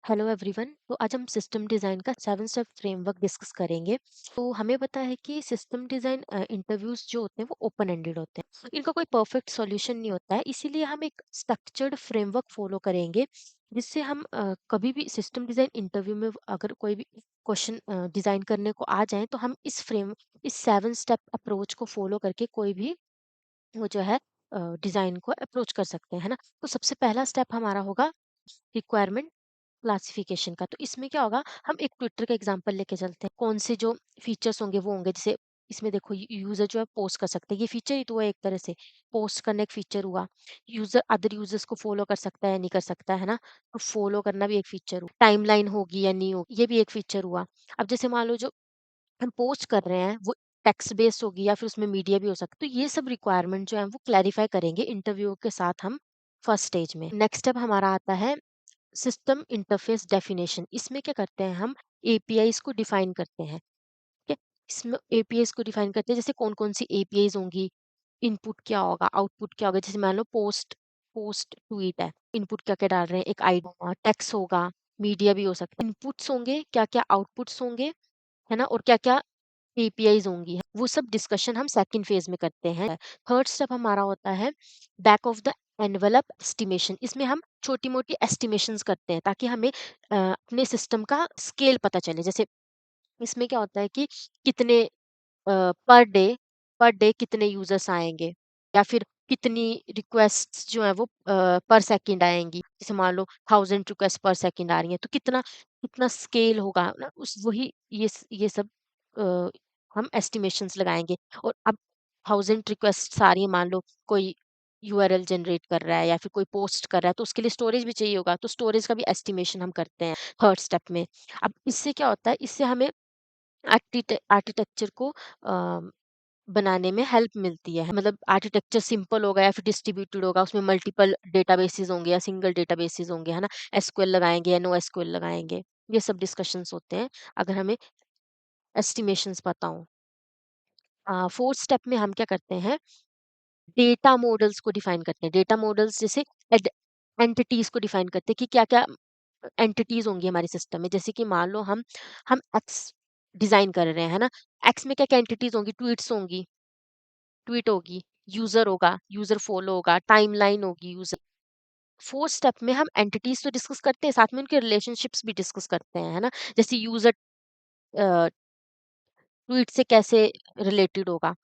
Hello everyone. तो आज हम सिस्टम डिज़ाइन का 7 स्टेप फ्रेमवर्क डिस्कस करेंगे। तो हमें पता है कि सिस्टम डिज़ाइन इंटरव्यूज जो होते हैं वो ओपन एंडेड होते हैं। इनका कोई परफेक्ट सॉल्यूशन नहीं होता है, इसीलिए हम एक स्ट्रक्चर्ड फ्रेमवर्क फॉलो करेंगे जिससे हम कभी भी सिस्टम डिज़ाइन इंटरव्यू में अगर कोई भी क्वेश्चन डिज़ाइन करने को आ जाए तो हम इस 7 स्टेप अप्रोच को फॉलो करके कोई भी वो जो है डिज़ाइन को अप्रोच कर सकते हैं, है ना। तो सबसे पहला स्टेप हमारा होगा रिक्वायरमेंट क्लासिफिकेशन का। तो इसमें क्या होगा, हम एक ट्विटर का एग्जांपल लेके चलते हैं। कौन से जो फीचर्स होंगे वो होंगे, जैसे इसमें देखो यूजर जो है पोस्ट कर सकते हैं, ये फीचर ही तो है एक तरह से। पोस्ट करना एक फीचर हुआ। यूजर अदर यूजर्स को फॉलो कर सकता है, नहीं कर सकता है ना। तो फॉलो करना भी एक फीचर हुआ। टाइमलाइन होगी या नहीं होगी, ये भी एक फीचर हुआ। अब जैसे मान लो जो हम पोस्ट कर रहे हैं वो टेक्स्ट बेस्ड होगी या फिर उसमें मीडिया भी हो सकता है। तो ये सब रिक्वायरमेंट जो है वो क्लैरिफाई करेंगे इंटरव्यू के साथ हम फर्स्ट स्टेज में। नेक्स्ट स्टेप हमारा आता है सिस्टम इंटरफेस डेफिनेशन। इसमें क्या करते हैं, हम एपीआईज को डिफाइन करते हैं। ठीक है, इसमें एपीआईज को डिफाइन करते हैं, जैसे कौन कौन सी एपीआईज होंगी, इनपुट क्या होगा, आउटपुट क्या होगा। जैसे मान लो पोस्ट पोस्ट ट्वीट है, इनपुट क्या क्या डाल रहे हैं, एक आईडी होगा, टेक्स्ट होगा, मीडिया भी हो सकता है। इनपुट्स होंगे क्या क्या, आउटपुट्स होंगे, है ना, और क्या क्या एपीआईज होंगी, वो सब डिस्कशन हम सेकंड फेज में करते हैं। थर्ड स्टेप हमारा होता है back of the envelope estimation. इसमें हम छोटी मोटी एस्टिमेशंस करते हैं ताकि हमें अपने सिस्टम का स्केल पता चले। जैसे इसमें क्या होता है कि कितने पर डे कितने यूजर्स आएंगे, या फिर कितनी रिक्वेस्ट्स जो है वो पर सेकंड आएंगी। जैसे मान लो 1000 रिक्वेस्ट पर सेकंड आ रही है, तो कितना कितना स्केल होगा ना, उस वही ये सब अ, हम एस्टिमेशंस लगाएंगे। और अब 1000 रिक्वेस्ट आ रही है, मान लो कोई यूआरएल जनरेट कर रहा है या फिर कोई पोस्ट कर रहा है, तो उसके लिए स्टोरेज भी चाहिए होगा, तो स्टोरेज का भी एस्टिमेशन हम करते हैं थर्ड स्टेप में। अब इससे क्या होता है, इससे हमें आर्किटेक्चर को बनाने में हेल्प मिलती है। मतलब आर्किटेक्चर सिंपल होगा या फिर डिस्ट्रीब्यूटेड होगा, उसमें मल्टीपल डेटाबेसेस होंगे या सिंगल डेटाबेसेस होंगे, है ना। एसक्यूएल लगाएंगे या नो एसक्यूएल लगाएंगे, ये सब डिस्कशंस होते हैं अगर हमें एस्टिमेशंस पता हो। फोर्थ स्टेप में हम क्या करते हैं, डेटा मॉडल्स को डिफाइन करते हैं। डेटा मॉडल्स जैसे एंटिटीज को डिफाइन करते हैं कि क्या क्या एंटिटीज होंगी हमारे सिस्टम में। जैसे कि मान लो हम एक्स डिजाइन कर रहे हैं, है ना। एक्स में क्या क्या एंटिटीज होंगी, ट्वीट होगी, यूजर होगा, यूजर फॉलो होगा, टाइमलाइन होगी यूजर। फोर्थ स्टेप में हम एंटिटीज तो डिस्कस करते हैं, साथ में उनके रिलेशनशिप्स भी डिस्कस करते हैं, है ना। जैसे यूजर ट्वीट से कैसे रिलेटेड होगा,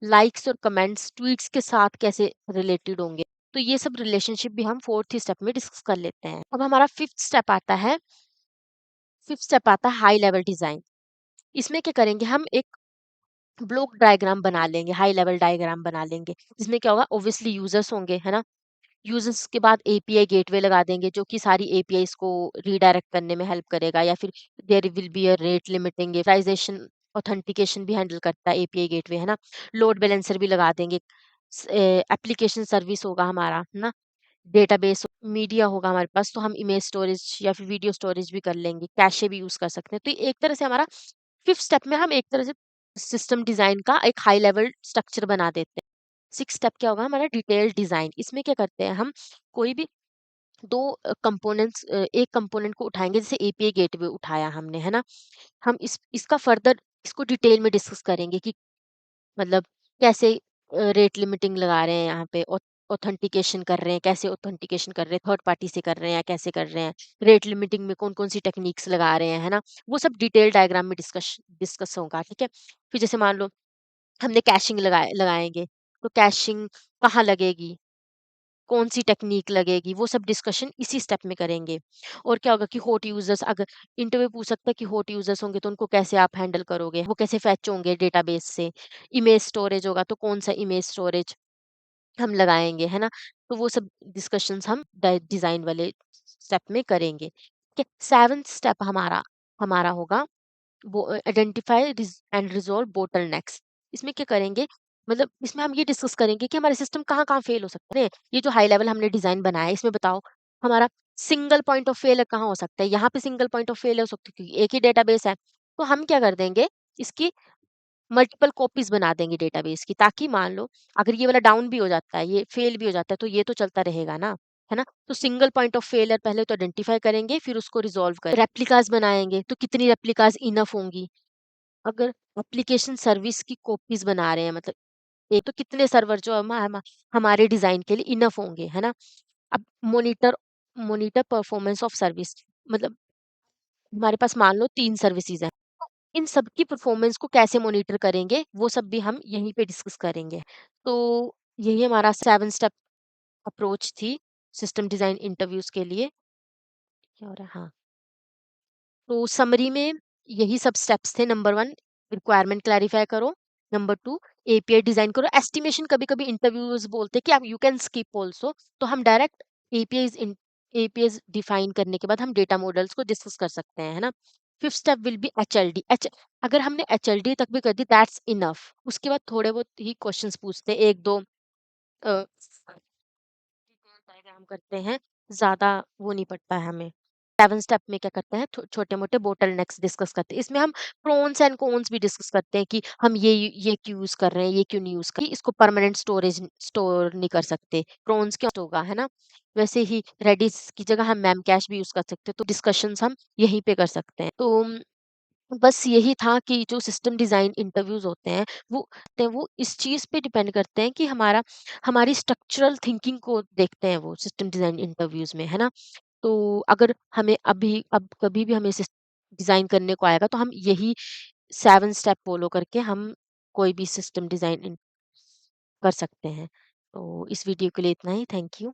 लाइक्स और कमेंट्स ट्वीट्स के साथ कैसे रिलेटेड होंगे। तो ये सब रिलेशनशिप भी हम फोर्थ स्टेप में डिस्कस कर लेते हैं। अब हमारा फिफ्थ स्टेप आता है हाई लेवल डिजाइन। इसमें क्या करेंगे, हम एक ब्लॉक डायग्राम बना लेंगे, हाई लेवल डायग्राम बना लेंगे। जिसमें क्या होगा, ऑब्वियसली यूजर्स होंगे, है ना। यूजर्स के बाद एपीआई गेटवे लगा देंगे जो कि सारी एपीआईज को रीडायरेक्ट करने में हेल्प करेगा, या फिर there will be a rate limiting prioritization authentication भी हैंडल करता है एपीआई गेटवे, है ना। लोड बैलेंसर भी लगा देंगे। एप्लीकेशन सर्विस होगा हमारा, है ना। डेटाबेस मीडिया होगा हमारे पास, तो हम इमेज स्टोरेज या फिर वीडियो स्टोरेज भी कर लेंगे, कैशे भी यूज कर सकते हैं। तो ये एक तरह से हमारा फिफ्थ स्टेप में हम एक तरह से सिस्टम डिजाइन का एक हाई लेवल स्ट्रक्चर बना देते हैं। सिक्स स्टेप क्या होगा, हमारा डिटेल डिजाइन। इसमें क्या करते हैं, हम कोई भी दो कंपोनेंट्स, एक कंपोनेंट को उठाएंगे, जैसे एपीआई गेटवे उठाया हमने, है ना। हम इसका फर्दर इसको डिटेल में डिस्कस करेंगे कि मतलब कैसे रेट लिमिटिंग लगा रहे हैं यहाँ पे, ऑथेंटिकेशन कर रहे हैं, कैसे ऑथेंटिकेशन कर रहे हैं, थर्ड पार्टी से कर रहे हैं या कैसे कर रहे हैं, रेट लिमिटिंग में कौन कौन सी टेक्निक्स लगा रहे हैं, है ना। वो सब डिटेल डायग्राम में डिस्कस होगा, ठीक है। फिर जैसे मान लो हमने कैशिंग लगाएंगे, तो कैशिंग कहाँ लगेगी, कौन सी टेक्निक लगेगी, वो सब डिस्कशन इसी स्टेप में करेंगे। और क्या होगा कि हॉट यूजर्स, अगर इंटरव्यू पूछ सकता है कि हॉट यूजर्स होंगे तो उनको कैसे आप हैंडल करोगे, वो कैसे फैच होंगे डेटाबेस से। इमेज स्टोरेज होगा तो कौन सा इमेज स्टोरेज हम लगाएंगे, है ना। तो वो सब डिस्कशंस हम डिजाइन वाले स्टेप में करेंगे, ठीक है। सेवंथ स्टेप हमारा हमारा होगा वो आइडेंटिफाई एंड रिजॉल्व बोटलनेक्स। इसमें क्या करेंगे, मतलब इसमें हम ये डिस्कस करेंगे कि हमारे सिस्टम कहाँ कहाँ फेल हो सकते हैं। ये जो हाई लेवल हमने डिजाइन बनाया है, इसमें बताओ हमारा सिंगल पॉइंट ऑफ फेल कहाँ हो सकता है। यहाँ पे सिंगल पॉइंट ऑफ फेल हो सकता है क्योंकि एक ही डेटाबेस है। तो हम क्या कर देंगे, इसकी मल्टीपल कॉपीज बना देंगे डेटाबेस की, ताकि मान लो अगर ये वाला डाउन भी हो जाता है, ये फेल भी हो जाता है, तो ये तो चलता रहेगा ना। है ना? तो सिंगल पॉइंट ऑफ फेलियर पहले तो आइडेंटिफाई करेंगे, फिर उसको रिज़ॉल्व रेप्लिकास बनाएँगे, तो कितनी रेप्लिकास इनफ होंगी? अगर एप्लीकेशन सर्विस की कॉपीज़ बना रहे हैं, मतलब एक तो कितने सर्वर जो हमारे डिज़ाइन के लिए इनफ होंगे, है ना? अब monitor monitor performance of service, मतलब हमारे पास मान लो 3 सर्विसेज़ हैं। तो इन सब की परफॉर्मेंस को कैसे मॉनिटर करेंगे, वो सब भी हम यहीं पे डिस्कस करेंगे। तो यही हमारा 7 स्टेप अप्रोच थी सिस्टम डिज़ाइन इंटरव्यूज़ के लिए। क्या हो रहा है? हाँ। तो समरी में यही सब स्टेप्स थे। नंबर 1, रिक्वायरमेंट क्लैरिफाई करो। नंबर 2, एपीआई डिज़ाइन करो। एस्टिमेशन कभी-कभी इंटरव्यूअर्स बोलते हैं कि आप यू कैन स्किप आल्सो, तो हम डायरेक्ट एपीआईज़ डिफाइन करने के बाद हम डेटा मॉडल्स को डिस्कस कर सकते हैं, है ना? 5th step will be HLD. अगर हमने एचएलडी तक भी कर दी, दैट्स इनफ। उसके बाद थोड़े बहुत ही क्वेश्चंस पूछते हैं, 1-2 अ, डिटेल डायग्राम करते हैं, ज़्यादा वो नहीं पड़ता है हमें। 7 स्टेप में क्या करते हैं, छोटे-मोटे बॉटलनेक्स डिस्कस करते हैं। इसमें हम प्रोन्स एंड कॉन्स भी डिस्कस करते हैं कि हम ये क्यों यूज़ कर रहे हैं, ये क्यों नहीं यूज़ कर इसको परमानेंट स्टोर नहीं कर सकते। प्रोन्स क्या होगा, है ना? वैसे ही रेडिस की जगह हम मेम कैश भी यूज़ कर सकते हैं, तो डिस्कशंस हम यहीं पे कर सकते हैं। तो बस यही था कि जो सिस्टम डिज़ाइन इंटरव्यूज़ होते हैं, वो इस चीज़ पे डिपेंड करते हैं कि हमारी स्ट्रक्चरल थिंकिंग को देखते हैं वो सिस्टम डिज़ाइन इंटरव्यूज़ में, है ना? तो अगर हमें अब कभी भी हमें डिज़ाइन करने को आएगा, तो हम यही 7 स्टेप फ़ॉलो करके हम कोई भी सिस्टम डिज़ाइन कर सकते हैं। तो इस वीडियो के लिए इतना ही। Thank you.